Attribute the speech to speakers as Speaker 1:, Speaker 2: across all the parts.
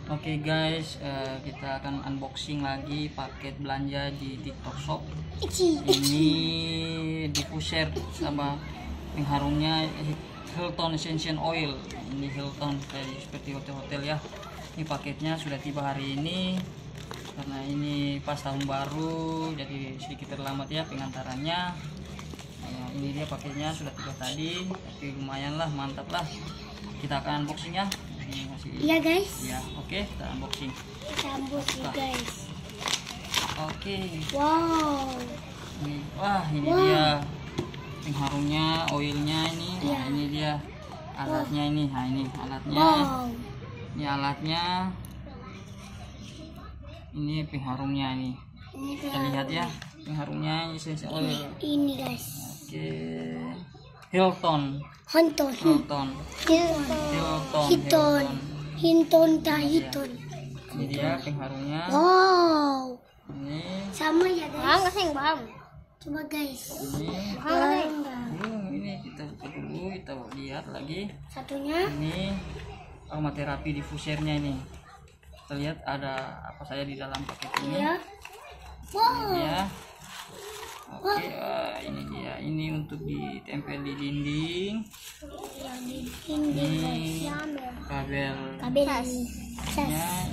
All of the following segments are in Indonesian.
Speaker 1: Oke guys, kita akan unboxing lagi paket belanja di TikTok Shop. Ini diffuser sama pengharumnya Hilton Essential Oil. Ini Hilton seperti hotel-hotel ya. Ini paketnya sudah tiba hari ini karena ini pas tahun baru, jadi sedikit terlambat ya pengantarannya. Ini dia paketnya sudah tiba tadi, tapi lumayan lah, mantap lah. Kita akan unboxing ya.
Speaker 2: Iya guys.
Speaker 1: Ya, oke, kita unboxing.
Speaker 2: Kita unboxing guys.
Speaker 1: Oke.
Speaker 2: Wow.
Speaker 1: Ini dia pengharumnya, oilnya ini.
Speaker 2: Ya.
Speaker 1: Nah, ini dia alatnya ini. Nah, ini alatnya.
Speaker 2: Wow.
Speaker 1: Ini alatnya. Ini pengharumnya ini. Kita lihat ya, pengharumnya essential oil.
Speaker 2: Ini guys.
Speaker 1: Oke. Hilton.
Speaker 2: Hilton.
Speaker 1: Ini dia pengharumnya.
Speaker 2: Wow.
Speaker 1: Ini
Speaker 2: Sama ya guys.
Speaker 3: Paham.
Speaker 2: Coba guys.
Speaker 1: Ini kita buka dulu, kita lihat lagi.
Speaker 2: Satunya.
Speaker 1: Ini aromaterapi diffusernya ini. Kita lihat ada apa saja di dalam paket ini.
Speaker 2: Ya. Wow.
Speaker 1: Ya. Oke, ini dia. Ini untuk ditempel di dinding. Ini kabel.
Speaker 2: Cas.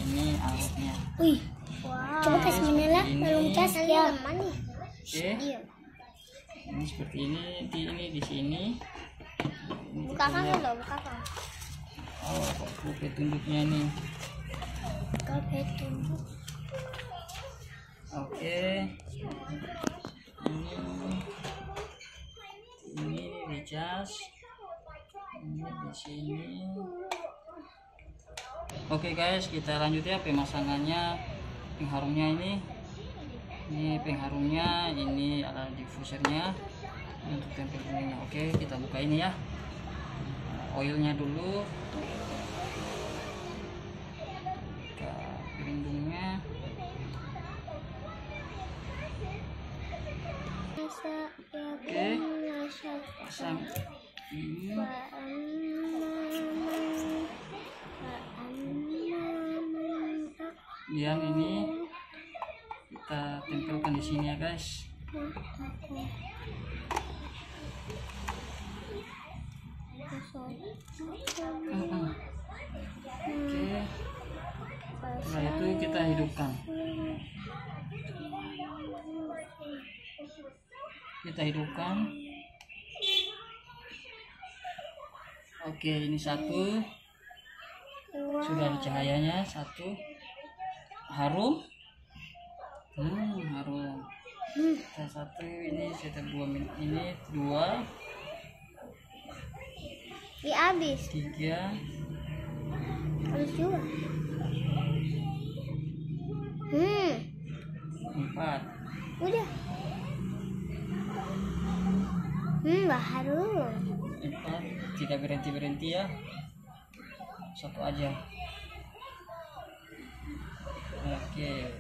Speaker 1: Ini alatnya.
Speaker 2: Wih.
Speaker 3: Wow.
Speaker 2: Coba kasih menyala belum cas ya.
Speaker 1: Oke. Ini seperti ini di sini. Ini
Speaker 3: Buka
Speaker 1: kita lihat.
Speaker 3: loh, buka kan.
Speaker 1: Oh, kok petunjuknya nih. Oke. Ini dicas. Ini di sini. Oke guys, kita lanjut ya pemasangannya. Pengharumnya ini. Ini pengharumnya, ini alat diffusernya untuk tempel ininya. Oke, kita buka ini ya. Oilnya dulu. Buka pelindungnya. Oke, pasang ini. Yang ini kita tempelkan di sini ya guys. Oke, setelah itu kita hidupkan. Oke, ini satu. Sudah ada cahayanya, satu. Harum. Harum. Satu ini sekitar 2 menit. Ini 2.
Speaker 3: Habis
Speaker 1: 3.
Speaker 3: Habis juga.
Speaker 1: 4.
Speaker 3: Udah. Baru.
Speaker 1: 4. Tidak berhenti ya. Satu aja. Oke.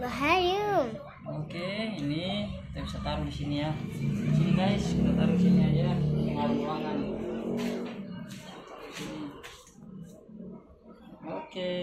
Speaker 3: Bahaya.
Speaker 1: Oke, ini kita bisa taruh di sini ya. Sini guys, kita taruh di sini aja. Pengaruh ruangan. Oke.